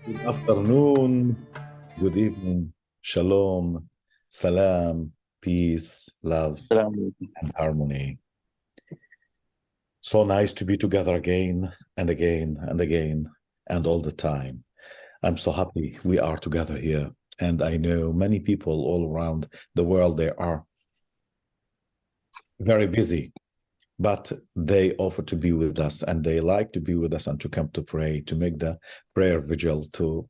Good afternoon, good evening, shalom, salam, peace, love, Salaam. and harmony. So nice to be together again and again and again and all the time. I'm so happy we are together here. And I know many people all around the world, they are very busy, but they offer to be with us and they like to be with us and to come to pray, to make the prayer vigil, to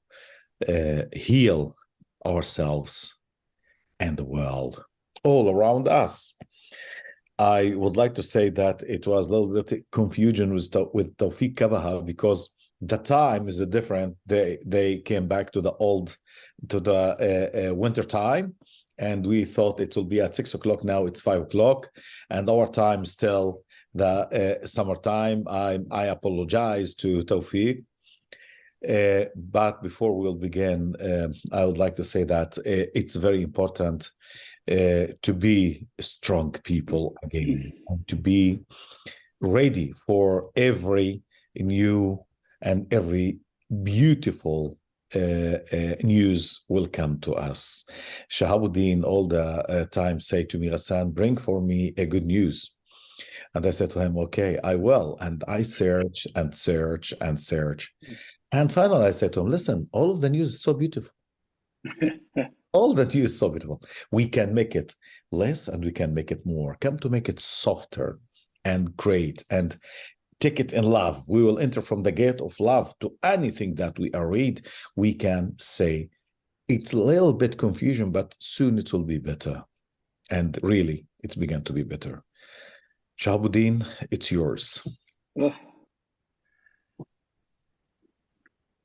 heal ourselves and the world all around us. I would like to say that it was a little bit confusion with Tawfiq Kabaha because the time is different. They came back to the winter time, and we thought it will be at 6 o'clock. Now it's 5 o'clock, and our time still the summertime. I apologize to Tawfiq. But before we'll begin, I would like to say that it's very important to be strong people again and to be ready for every new and every beautiful news will come to us. Shahabuddin all the time say to me, Ghassan, bring for me a good news. And I said to him, okay, I will. And I search and search and search. And finally, I said to him, listen, all of the news is so beautiful. All the news is so beautiful. We can make it less and we can make it more. Come to make it softer and great and take it in love. We will enter from the gate of love to anything that we are read. We can say it's a little bit confusion, but soon it will be better. And really, it's begun to be better. Shahabuddin, it's yours. Oh,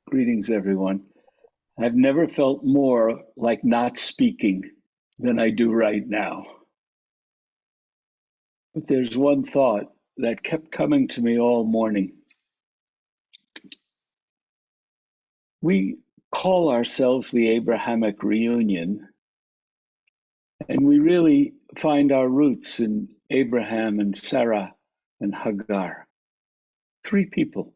greetings, everyone. I've never felt more like not speaking than I do right now. But there's one thought that kept coming to me all morning. We call ourselves the Abrahamic reunion, and we really find our roots in Abraham and Sarah and Hagar. 3 people.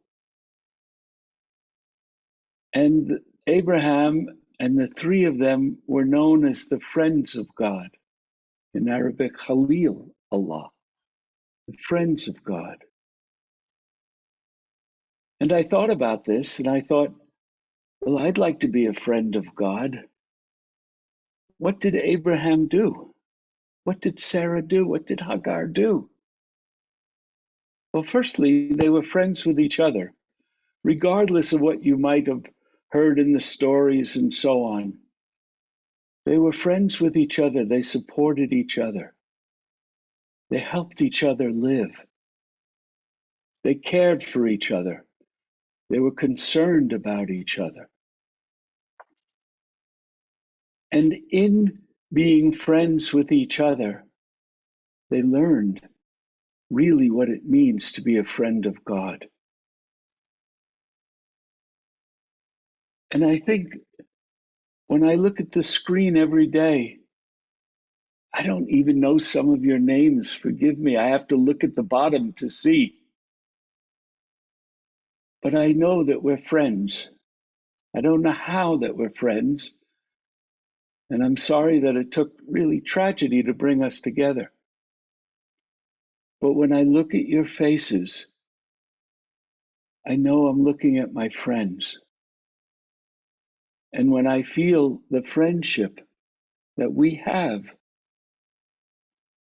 And Abraham and the 3 of them were known as the friends of God. In Arabic, Khalil Allah, the friends of God. And I thought about this and I thought, well, I'd like to be a friend of God. What did Abraham do? What did Sarah do? What did Hagar do? Well, firstly, they were friends with each other, regardless of what you might have heard in the stories and so on. They were friends with each other. They supported each other. They helped each other live. They cared for each other. They were concerned about each other. And in being friends with each other, they learned really what it means to be a friend of God. And I think when I look at the screen every day, I don't even know some of your names. Forgive me. I have to look at the bottom to see. But I know that we're friends. I don't know how that we're friends. And I'm sorry that it took really tragedy to bring us together. But when I look at your faces, I know I'm looking at my friends. And when I feel the friendship that we have,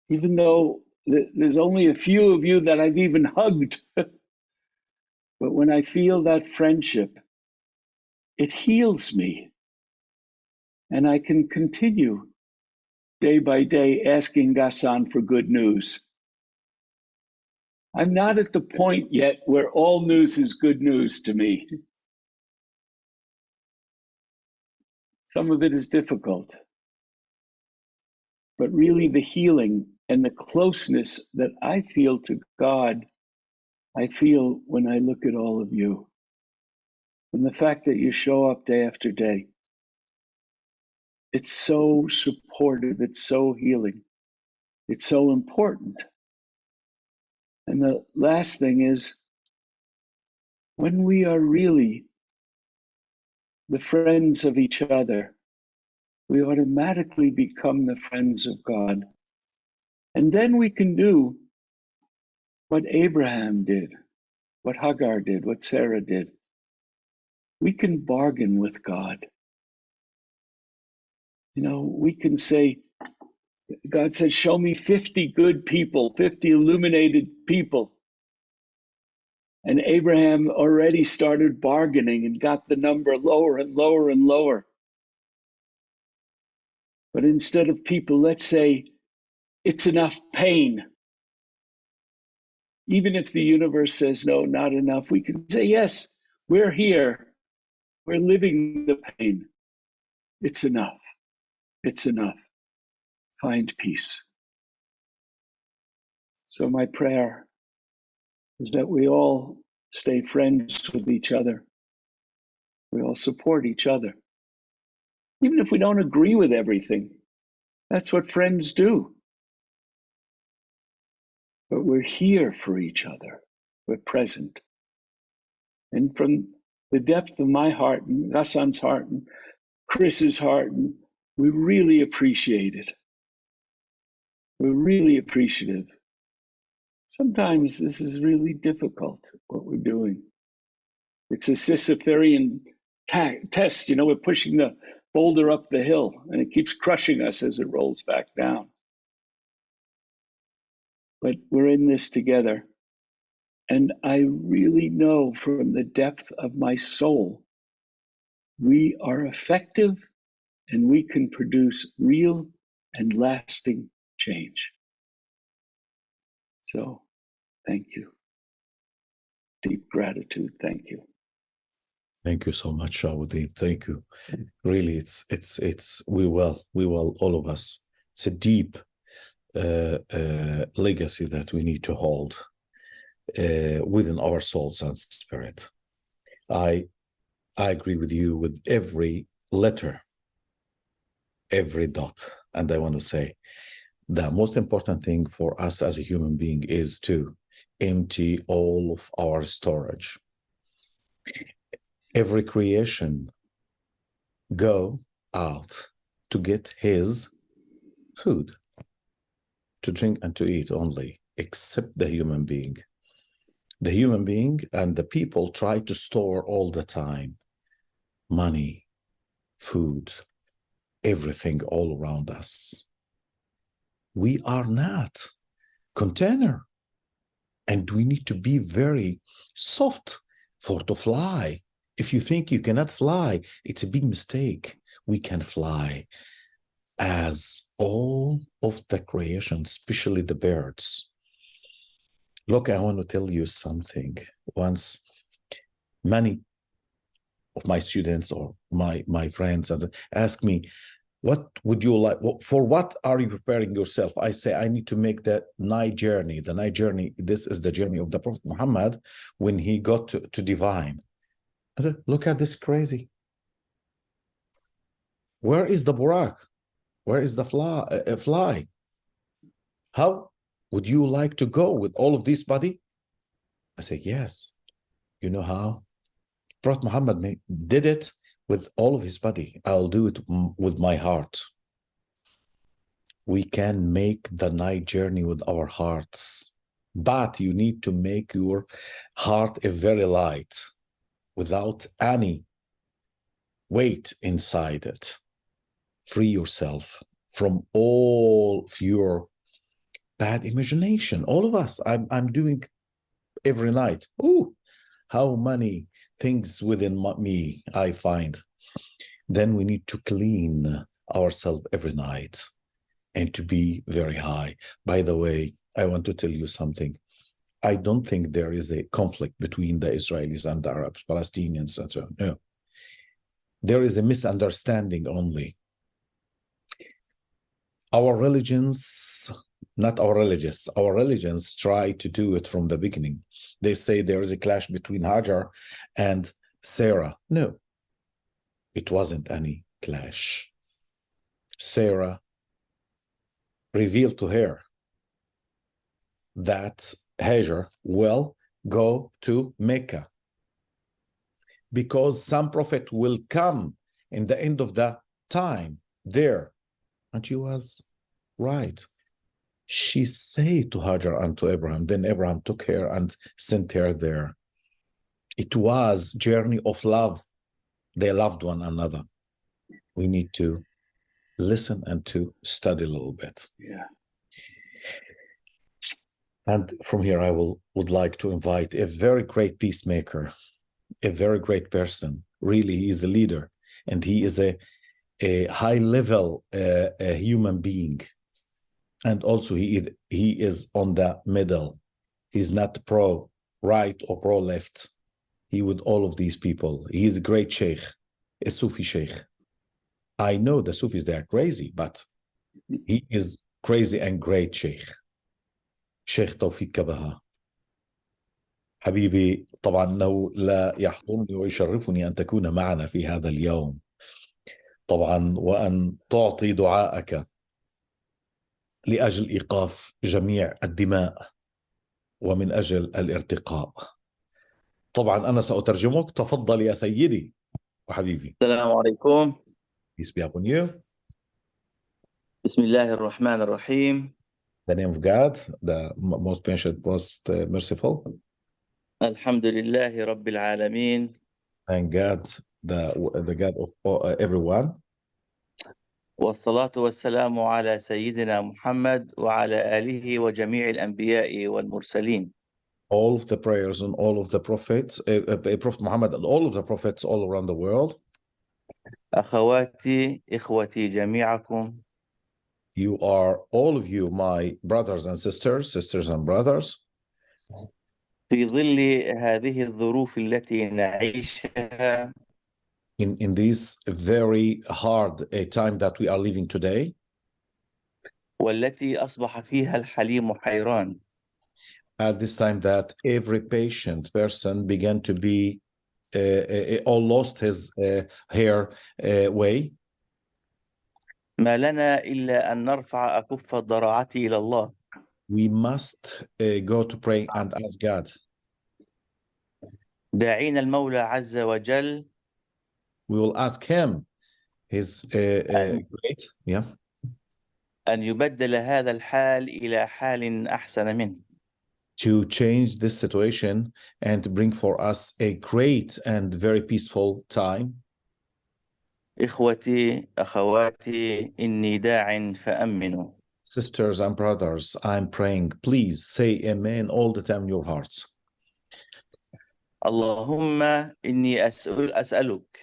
even though there's only a few of you that I've even hugged, but when I feel that friendship, it heals me. And I can continue day by day asking Ghassan for good news. I'm not at the point yet where all news is good news to me. Some of it is difficult. But really the healing and the closeness that I feel to God, I feel when I look at all of you. And the fact that you show up day after day, it's so supportive, it's so healing, it's so important. And the last thing is, when we are really the friends of each other, we automatically become the friends of God. And then we can do what Abraham did, what Hagar did, what Sarah did. We can bargain with God. You know, we can say, God said, show me 50 good people, 50 illuminated people. And Abraham already started bargaining and got the number lower and lower and lower. But instead of people, let's say, it's enough pain. Even if the universe says, no, not enough, we can say, yes, we're here. We're living the pain. It's enough. It's enough. Find peace. So my prayer is that we all stay friends with each other. We all support each other. Even if we don't agree with everything, that's what friends do. But we're here for each other. We're present. And from the depth of my heart and Ghassan's heart and Chris's heart, and we really appreciate it. We're really appreciative. Sometimes this is really difficult, what we're doing. It's a Sisyphean test. You know, we're pushing the boulder up the hill and it keeps crushing us as it rolls back down. But we're in this together. And I really know from the depth of my soul, we are effective and we can produce real and lasting change. So, thank you. Deep gratitude. Thank you. Thank you so much, Shawuddin. Thank you. Really, we will, all of us. It's a deep legacy that we need to hold within our souls and spirit. I agree with you with every letter, every dot. And I want to say the most important thing for us as a human being is to empty all of our storage. Every creation go out to get his food, to drink and to eat only, except the human being. The human being and the people try to store all the time money, food, everything all around us. We are not container, and we need to be very soft for to fly. If you think you cannot fly, it's a big mistake. We can fly as all of the creation, especially the birds. Look, I want to tell you something. Once, many of my students or my friends ask me, what would you like? For what are you preparing yourself? I say, I need to make the night journey. The night journey, this is the journey of the Prophet Muhammad when he got to divine. I said, look at this crazy. Where is the Burak? Where is the fly? How would you like to go with all of this body? I say, yes. You know how? Prophet Muhammad did it with all of his body. I'll do it with my heart. We can make the night journey with our hearts, but you need to make your heart a very light without any weight inside it. Free yourself from all of your bad imagination. All of us, I'm doing every night. Ooh, how many things within me I find. Then we need to clean ourselves every night and to be very high. By the way, I want to tell you something. I don't think there is a conflict between the Israelis and the Arabs, Palestinians, and so on. No. There is a misunderstanding only. Our religions, not our religious, our religions try to do it from the beginning. They say there is a clash between Hagar and Sarah. No, it wasn't any clash. Sarah revealed to her that Hagar will go to Mecca. because some prophet will come in the end of the time there. And she was right. She said to Hajar and to Abraham, then Abraham took her and sent her there. It was journey of love. They loved one another. We need to listen and to study a little bit. Yeah. And from here, I would like to invite a very great peacemaker, a very great person. Really, he is a leader, and he is a high-level a human being. And also, he is on the middle. He's not pro-right or pro-left. He with all of these people. He is a great Sheikh, a Sufi Sheikh. I know the Sufis, they are crazy, but he is crazy and great Sheikh. Sheikh Tawfiq Kabaha. حبيبي طبعا أنه لا يحضرني ويشرفني أن تكون معنا في هذا اليوم طبعا وأن تعطي دعائك لأجل إيقاف جميع الدماء ومن أجل الارتقاء. طبعا أنا سأترجمك. تفضل يا سيدي وحبيبي. السلام عليكم. Peace be upon you. بسم الله الرحمن الرحيم. The name of God, the most patient, most merciful. الحمد لله رب العالمين. Thank God, the God of everyone. والصلاة والسلام على سيدنا محمد وعلى آله وجميع الأنبياء والمرسلين. All of the prayers and all of the prophets, Prophet Muhammad and all of the prophets all around the world. أخواتي إخوتي جميعكم. You are all of you, my brothers and sisters and brothers. في ظل هذه الظروف التي نعيشها. In this very hard time that we are living today. والتي أصبح فيها الحليم حيران. At this time that every patient person began to be or lost his hair way. ما لنا إلا أن نرفع أكف الضراعة إلى الله. We must go to pray and ask God. داعين المولى عز وجل. We will ask him his great, yeah. أن يبدل هذا الحال إلى حال أحسن منه. To change this situation and bring for us a great and very peaceful time. إخوتي أخواتي إني داع فأمنوا. Sisters and brothers, I'm praying, please say amen all the time in your hearts. اللهم إني أسألك.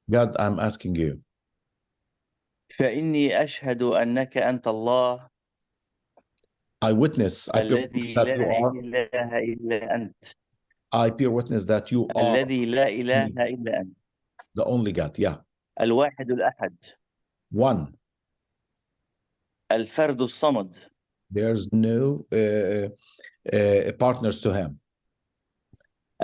God, I'm asking you. فإني أشهد أنك أنت الله. I witness, I bear witness that you are. إله إلا أنت. I bear witness that you are. الذي لا إله إلا أنت. The only God, yeah. الواحد الأحد. One. الفرد الصمد. There's no partners to him.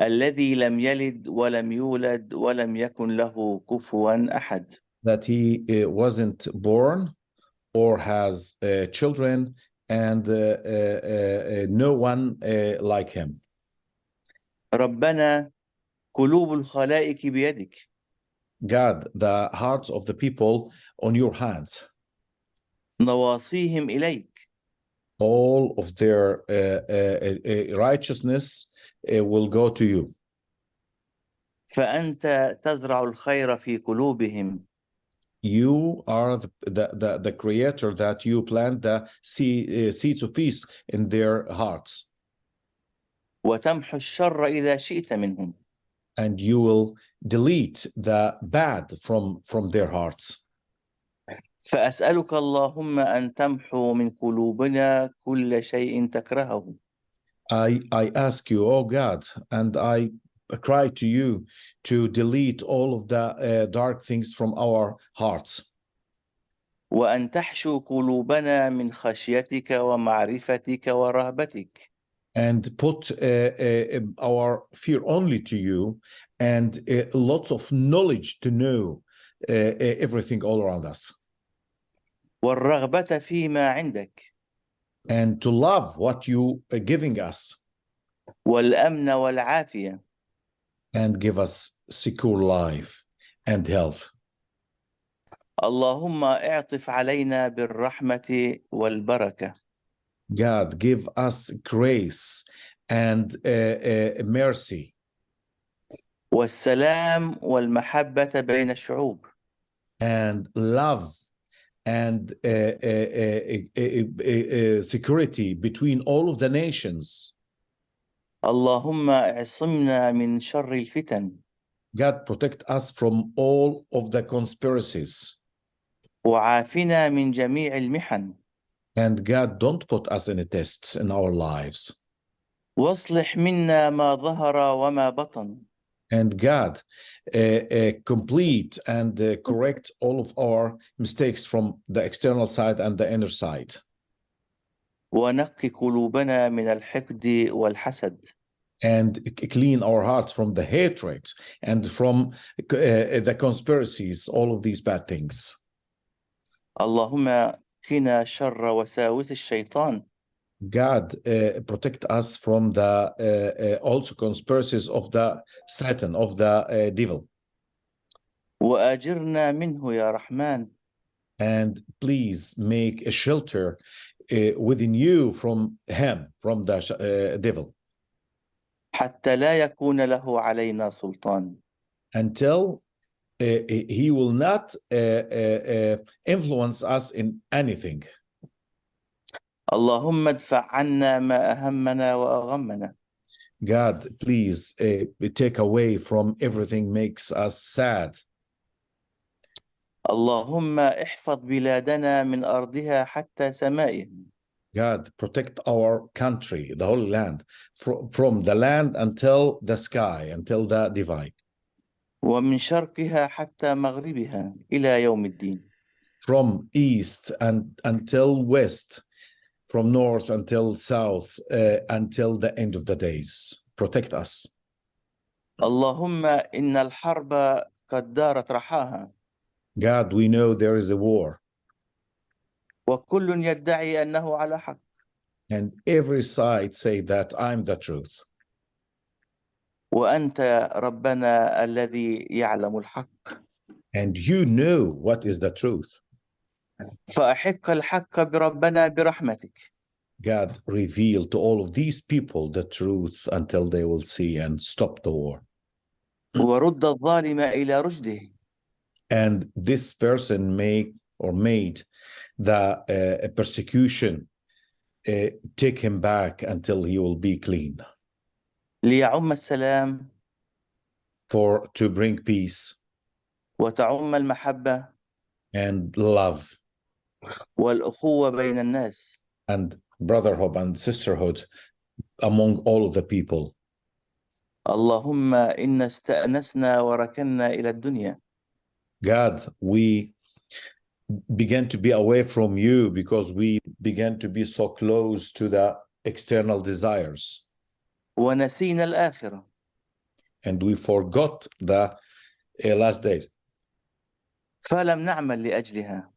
الذي لم يلد ولم يولد ولم يكن له كفوا أحد. That he wasn't born or has children and no one like him. ربنا قلوب الخلائق بيدك. God, the hearts of the people on your hands. نواصيهم إليك. All of their righteousness will go to you. فأنت تزرع الخير في قلوبهم. You are the creator that you plant the seeds of peace in their hearts. وتمحو الشر إذا شئت منهم. And you will delete the bad from their hearts. فأسألك اللهم أن تمحو من قلوبنا كل شيء تكرهه. I ask you, oh God, and I cry to you to delete all of the dark things from our hearts. وأن تحشو قلوبنا من خشيتك ومعرفتك ورهبتك. And put our fear only to you and lots of knowledge to know everything all around us. والرغبة فيما عندك. And to love what you are giving us. والأمن والعافية. and give us secure life and health. اللهم اعطف علينا بالرحمة والبركة. God, give us grace and mercy والسلام والمحبة بين الشعوب. and love and security between all of the nations. اللهم اعصمنا من شر الفتن. God, protect us from all of the conspiracies. وعافنا من جميع المحن. And God, don't put us in tests in our lives. واصلح منا ما ظهر وما بطن. And God, complete and correct all of our mistakes from the external side and the inner side. ونقي قلوبنا من الحقد والحسد. And clean our hearts from the hatred and from the conspiracies, all of these bad things. اللهم قنا شر وساوس الشيطان. God, protect us from the also conspiracies of the Satan, of the devil. وأجرنا منه يا رحمن. And please make a shelter within you from him, from the devil. حتى لا يكون له علينا سلطان. Until he will not influence us in anything. اللهم ادفع عنا ما أهمنا وأغمنا. God, please take away from everything makes us sad. اللهم احفظ بلادنا من أرضها حتى سمائها. God, protect our country, the Holy Land, from the land until the sky, until the divine. ومن شرقها حتى مغربها إلى يوم الدين. From east and until west, from north until south, until the end of the days. Protect us. اللهم إن الحرب قد دارت رحاها. God, we know there is a war. وكل يدعي أنه على حق. And every side say that I'm the truth. وأنت ربنا الذي يعلم الحق. And you know what is the truth. فأحق الحق بربنا برحمتك. God, reveal to all of these people the truth until they will see and stop the war. ورد الظالم إلى رشده. And this person made the persecution take him back until he will be clean. ليعم السلام. To bring peace. وتعم المحبة. And love. والأخوة بين الناس. And brotherhood and sisterhood among all of the people. اللهم إن استأنسنا وركنا إلى الدنيا. God, we began to be away from you because we began to be so close to the external desires. ونسينا الآخرة. And we forgot the last days. فلم نعمل لأجلها.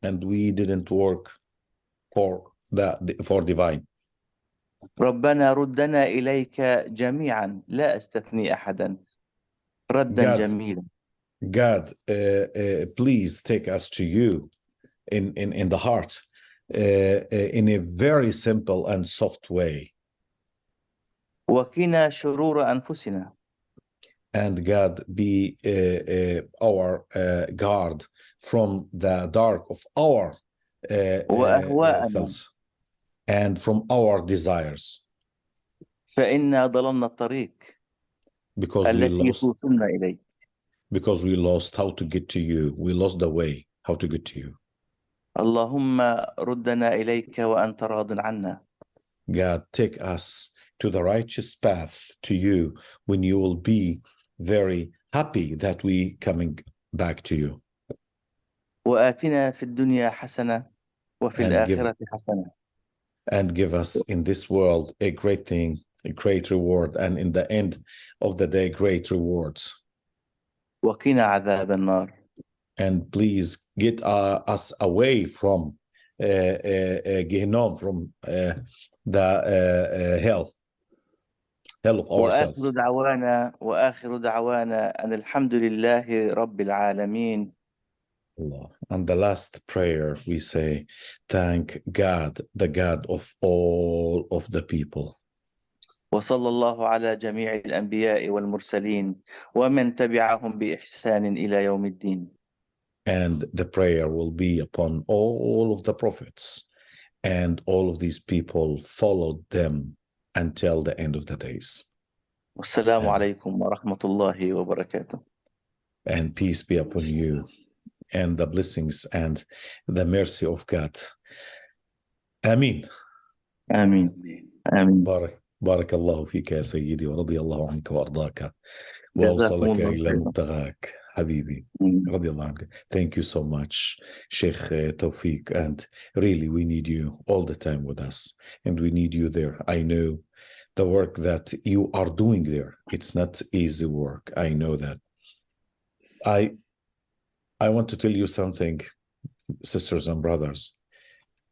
And we didn't work for divine. ربنا ردنا إليك جميعا لا أستثني أحدا. ردا جميلا. God, please take us to you in the heart in a very simple and soft way. وقنا شرور أنفسنا. And God, be our guard from the dark of our selves and from our desires. فإنا ضللنا الطريق. التي توصلنا إليك. Because we lost how to get to you. We lost the way how to get to you. اللهم ردنا إليك وأنت راض عنا. God, take us to the righteous path to you when you will be very happy that we coming back to you. وآتنا في الدنيا حسنة وفي الآخرة حسنة. And give us in this world a great thing, a great reward, and in the end of the day, great rewards. وقنا عذاب النار. And please get us away from Gehinnom, from the hell. hell of ourselves. وآخر دعوانا أن الحمد لله رب العالمين. Allah. And the last prayer we say, thank God, the God of all of the people. وصلى الله على جميع الأنبياء والمرسلين ومن تبعهم بإحسان إلى يوم الدين. And the prayer will be upon all of the prophets, and all of these people followed them until the end of the days. والسلام عليكم ورحمة الله وبركاته. And peace be upon you, and the blessings and the mercy of God. Ameen. آمين. آمين. بارك الله فيك يا سيدي ورضي الله عنك وأرضاك جزاكم وأوصلك الله إلى خيرا. مبتغاك حبيبي. رضي الله عنك. Thank you so much, Sheikh Tawfiq, and really we need you all the time with us, and we need you there. I know the work that you are doing there. It's not easy work. I know that. I want to tell you something, sisters and brothers.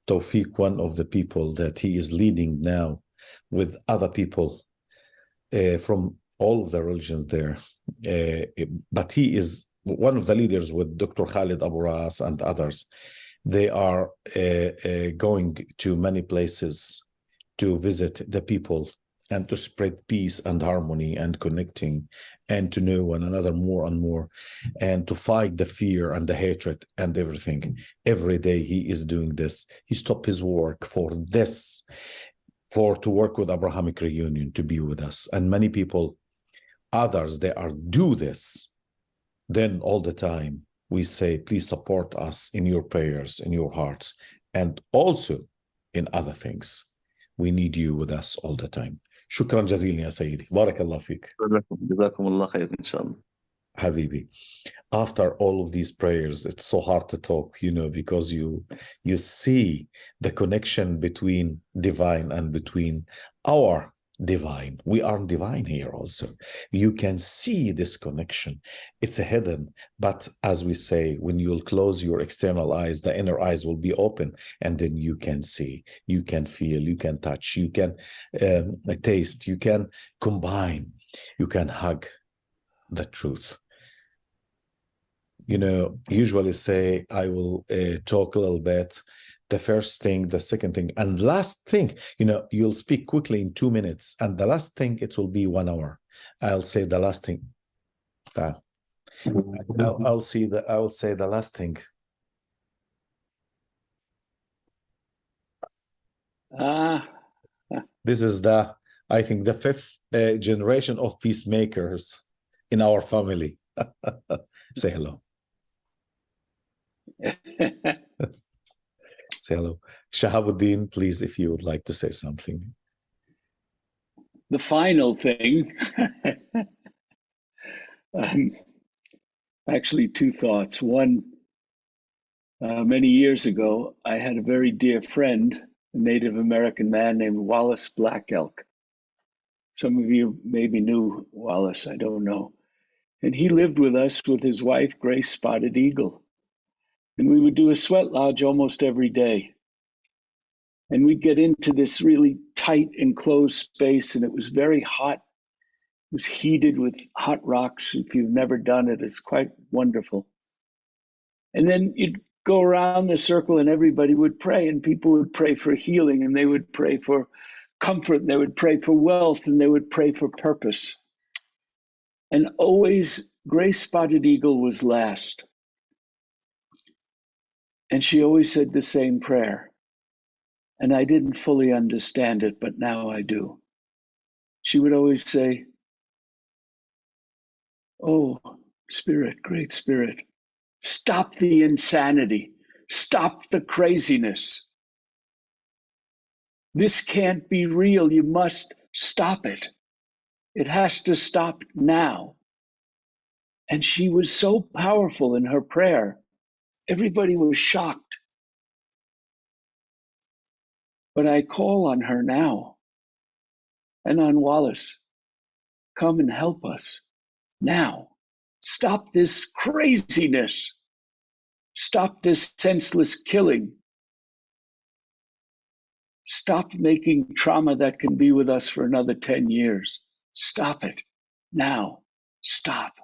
Tawfiq, one of the people that he is leading now with other people from all of the religions there, but he is one of the leaders with Dr. Khalid Abu Ras and others. They are going to many places to visit the people and to spread peace and harmony and connecting and to know one another more and more and to fight the fear and the hatred and everything. Every day he is doing this. He stopped his work for this, to work with Abrahamic Reunion, to be with us. And many people, others, they are do this. Then all the time we say, please support us in your prayers, in your hearts, and also in other things. We need you with us all the time. شكرا جزيلا يا سيدي. بارك الله فيك. جزاكم الله خير إن شاء الله. Habibi, after all of these prayers, it's so hard to talk, because you see the connection between divine and between our divine. We are divine here also. You can see this connection. It's a hidden, but as we say, when you'll close your external eyes, the inner eyes will be open, and then you can see, you can feel, you can touch, you can taste, you can combine, you can hug the truth. Usually say, I will talk a little bit, the first thing, the second thing, and last thing, you'll speak quickly in 2 minutes, and the last thing, it will be 1 hour. I'll say the last thing. I'll say the last thing. This is I think the 5th generation of peacemakers in our family. Say hello. Say hello. Shahabuddin, please, if you would like to say something. The final thing, actually 2 thoughts. One, many years ago, I had a very dear friend, a Native American man named Wallace Black Elk. Some of you maybe knew Wallace, I don't know. And he lived with us with his wife, Grace Spotted Eagle. And we would do a sweat lodge almost every day. And we'd get into this really tight enclosed space, and it was very hot. It was heated with hot rocks. If you've never done it, it's quite wonderful. And then you'd go around the circle and everybody would pray, and people would pray for healing, and they would pray for comfort, and they would pray for wealth, and they would pray for purpose. And always Grace Spotted Eagle was last. And she always said the same prayer. And I didn't fully understand it, but now I do. She would always say, oh, Spirit, Great Spirit, stop the insanity. Stop the craziness. This can't be real. You must stop it. It has to stop now. And she was so powerful in her prayer. Everybody was shocked. But I call on her now and on Wallace. Come and help us now. Stop this craziness. Stop this senseless killing. Stop making trauma that can be with us for another 10 years. Stop it. Now. Stop.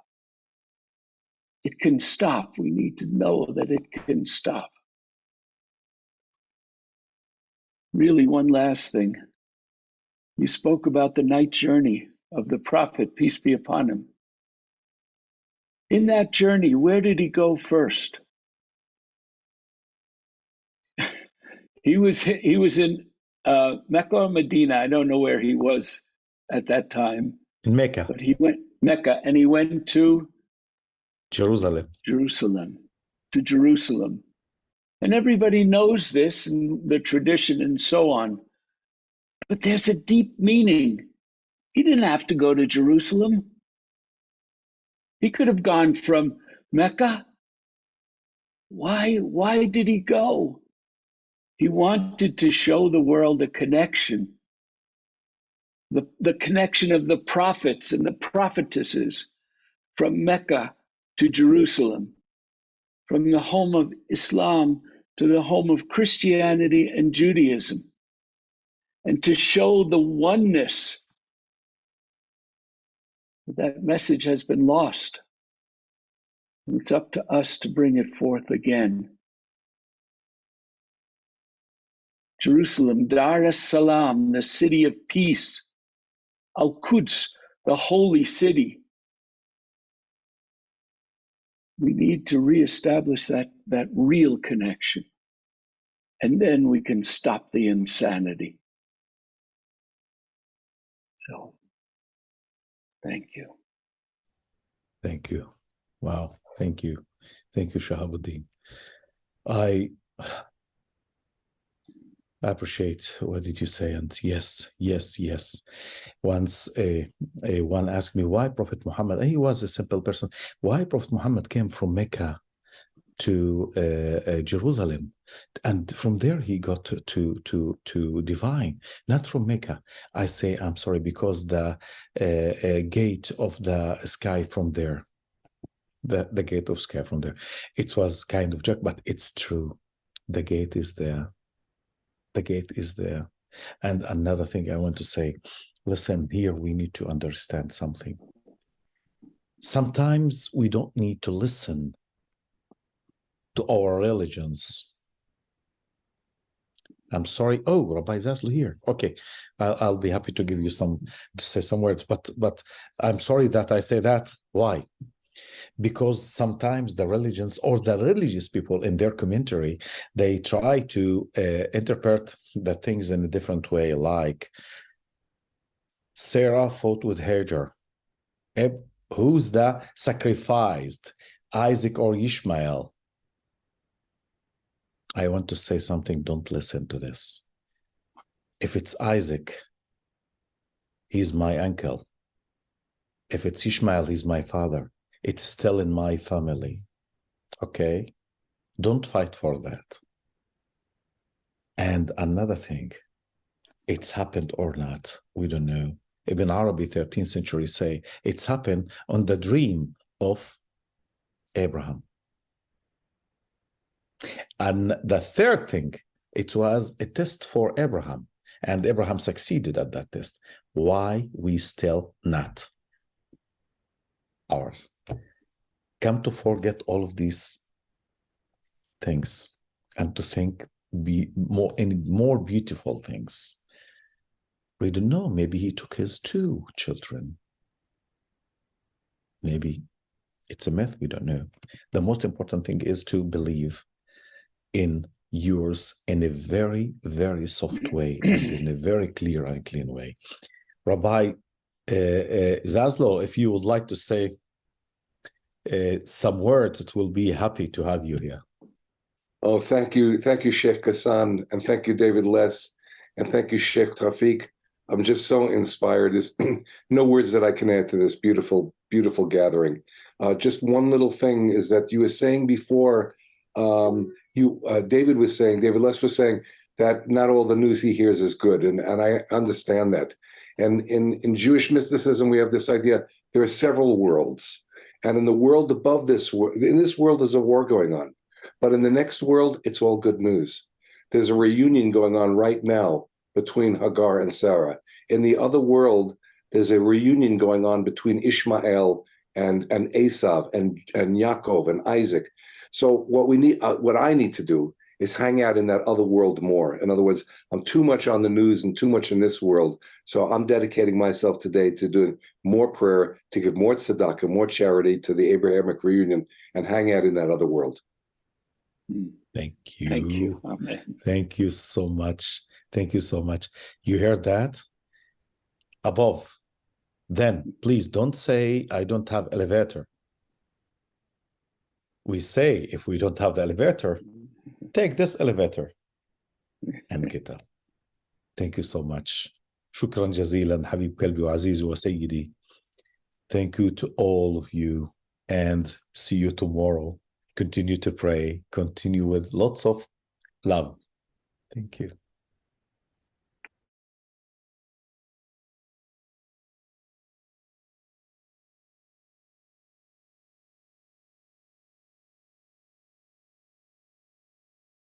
It can stop. We need to know that it can stop. Really, one last thing. You spoke about the night journey of the prophet, peace be upon him. In that journey, where did he go first? He was in Mecca or Medina. I don't know where he was at that time. In Mecca. But he went Mecca, and he went to Jerusalem. To Jerusalem. And everybody knows this and the tradition and so on. But there's a deep meaning. He didn't have to go to Jerusalem. He could have gone from Mecca. Why did he go? He wanted to show the world a connection, the connection of the prophets and the prophetesses from Mecca to Jerusalem, from the home of Islam to the home of Christianity and Judaism, and to show the oneness. That message has been lost. And it's up to us to bring it forth again. Jerusalem, Dar es Salaam, the city of peace. Al-Quds, the holy city. We need to reestablish that real connection. And then we can stop the insanity. So, thank you. Thank you. Wow. Thank you. Thank you, Shahabuddin. I appreciate what did you say, and yes. Once one asked me why Prophet Muhammad, and he was a simple person, why Prophet Muhammad came from Mecca to Jerusalem, and from there he got to divine, not from Mecca. I say, I'm sorry, because the gate of the sky from there, the gate of sky from there, it was kind of joke, but it's true. The gate is there. The gate is there. And another thing I want to say, listen, here we need to understand something. Sometimes we don't need to listen to our religions. I'm sorry. Oh, Rabbi Zaslow here. Okay, I'll be happy to give you to say some words, but I'm sorry that I say that. Why? Because sometimes the religions or the religious people in their commentary, they try to interpret the things in a different way, like Sarah fought with Hagar. Who's the sacrificed, Isaac or Ishmael? I want to say something, don't listen to this. If it's Isaac, he's my uncle. If it's Ishmael, he's my father. It's still in my family. Okay? Don't fight for that. And another thing, it's happened or not, we don't know. Ibn Arabi, 13th century, say it's happened on the dream of Abraham. And the third thing, it was a test for Abraham, and Abraham succeeded at that test. Why we still not? Ours. Come to forget all of these things and to think in more beautiful things. We don't know. Maybe he took his 2 children. Maybe it's a myth. We don't know. The most important thing is to believe in yours in a very, very soft way and in a very clear and clean way. Rabbi Zaslow, if you would like to say some words, it will be happy to have you here. Oh, thank you, Sheikh Ghassan, and thank you, David Les, and thank you, Sheikh Tawfiq. I'm just so inspired. There's no words that I can add to this beautiful, beautiful gathering. Just one little thing is that you were saying before, David Les was saying that not all the news he hears is good, and I understand that. And in Jewish mysticism, we have this idea there are several worlds. And in the world above this, in this world, there's a war going on. But in the next world, it's all good news. There's a reunion going on right now between Hagar and Sarah. In the other world, there's a reunion going on between Ishmael and Esav and Yaakov and Isaac. So what I need to do is hang out in that other world more. In other words, I'm too much on the news and too much in this world. So I'm dedicating myself today to doing more prayer, to give more tzedakah, more charity to the Abrahamic reunion, and hang out in that other world. Thank you. Thank you. Amen. Thank you so much. Thank you so much. You heard that? Above. Then please don't say, I don't have elevator. We say, if we don't have the elevator, take this elevator and get up. Thank you so much. Shukran jazilan, Habib Kalbi wa Aziz wa Sayyidi. Thank you to all of you, and see you tomorrow. Continue to pray. Continue with lots of love. Thank you.